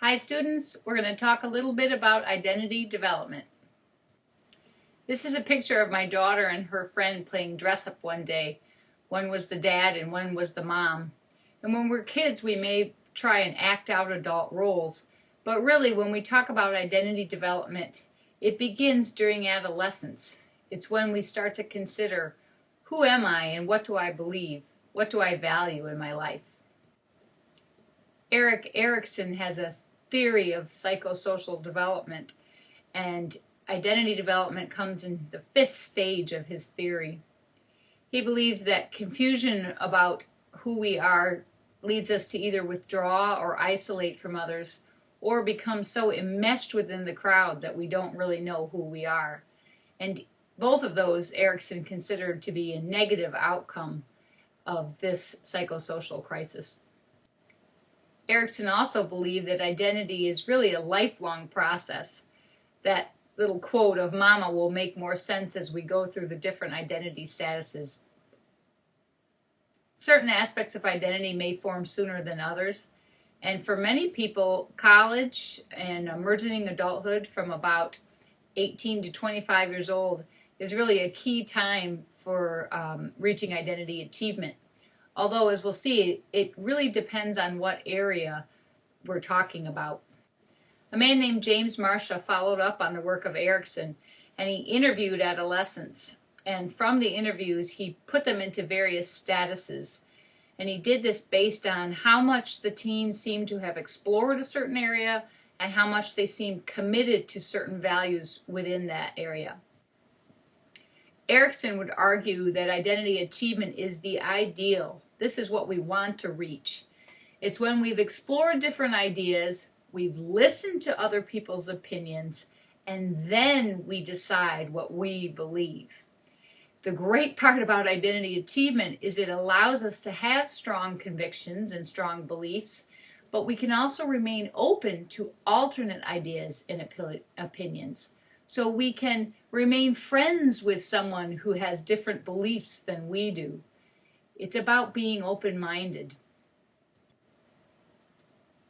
Hi students, we're going to talk a little bit about identity development. This is a picture of my daughter and her friend playing dress up one day. One was the dad and one was the mom. And when we're kids we may try and act out adult roles, but really when we talk about identity development, it begins during adolescence. It's when we start to consider, who am I and what do I believe? What do I value in my life? Erik Erikson has a theory of psychosocial development, and identity development comes in the fifth stage of his theory. He believes that confusion about who we are leads us to either withdraw or isolate from others, or become so enmeshed within the crowd that we don't really know who we are. And both of those Erikson considered to be a negative outcome of this psychosocial crisis. Erikson also believed that identity is really a lifelong process. That little quote of "Mama" will make more sense as we go through the different identity statuses. Certain aspects of identity may form sooner than others, and for many people, college and emerging adulthood from about 18 to 25 years old is really a key time for reaching identity achievement. Although, as we'll see, it really depends on what area we're talking about. A man named James Marcia followed up on the work of Erikson, and he interviewed adolescents. And from the interviews, he put them into various statuses. And he did this based on how much the teens seemed to have explored a certain area and how much they seemed committed to certain values within that area. Erikson would argue that identity achievement is the ideal. This is what we want to reach. It's when we've explored different ideas, we've listened to other people's opinions, and then we decide what we believe. The great part about identity achievement is it allows us to have strong convictions and strong beliefs, but we can also remain open to alternate ideas and opinions. So we can remain friends with someone who has different beliefs than we do. It's about being open-minded.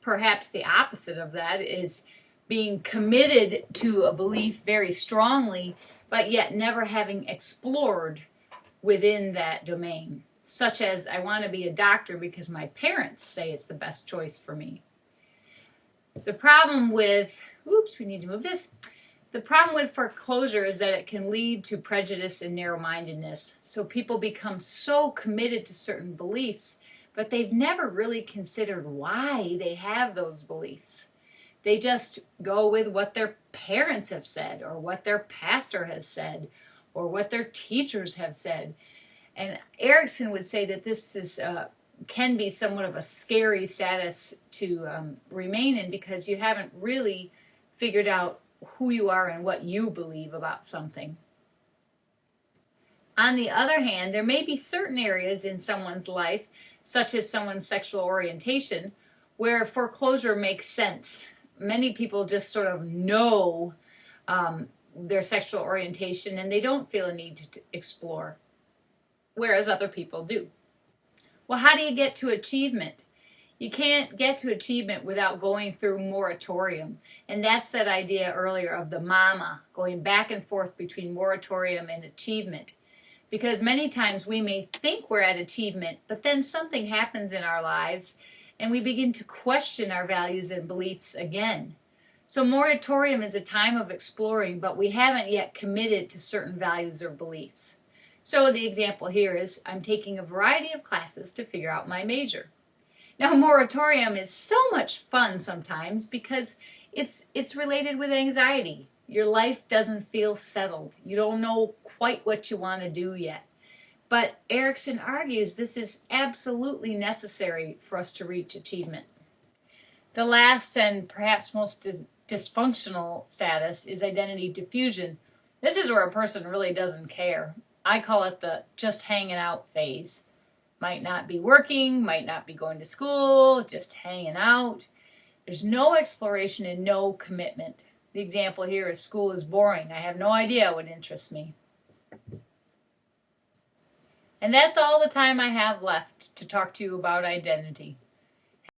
Perhaps the opposite of that is being committed to a belief very strongly, but yet never having explored within that domain. Such as, I want to be a doctor because my parents say it's the best choice for me. The problem with, we need to move this. The problem with foreclosure is that it can lead to prejudice and narrow-mindedness. So people become so committed to certain beliefs, but they've never really considered why they have those beliefs. They just go with what their parents have said, or what their pastor has said, or what their teachers have said. And Erikson would say that this is can be somewhat of a scary status to remain in, because you haven't really figured out who you are and what you believe about something. On the other hand, there may be certain areas in someone's life, such as someone's sexual orientation, where foreclosure makes sense. Many people just sort of know their sexual orientation and they don't feel a need to explore, whereas other people do. Well, how do you get to achievement? You can't get to achievement without going through moratorium. And that's that idea earlier of the mama, going back and forth between moratorium and achievement. Because many times we may think we're at achievement, but then something happens in our lives and we begin to question our values and beliefs again. So moratorium is a time of exploring, but we haven't yet committed to certain values or beliefs. So the example here is, I'm taking a variety of classes to figure out my major. Now, moratorium is so much fun sometimes because it's related with anxiety. Your life doesn't feel settled. You don't know quite what you want to do yet. But Erikson argues this is absolutely necessary for us to reach achievement. The last and perhaps most dysfunctional status is identity diffusion. This is where a person really doesn't care. I call it the just hanging out phase. Might not be working, might not be going to school, just hanging out. There's no exploration and no commitment. The example here is school is boring. I have no idea what interests me. And that's all the time I have left to talk to you about identity.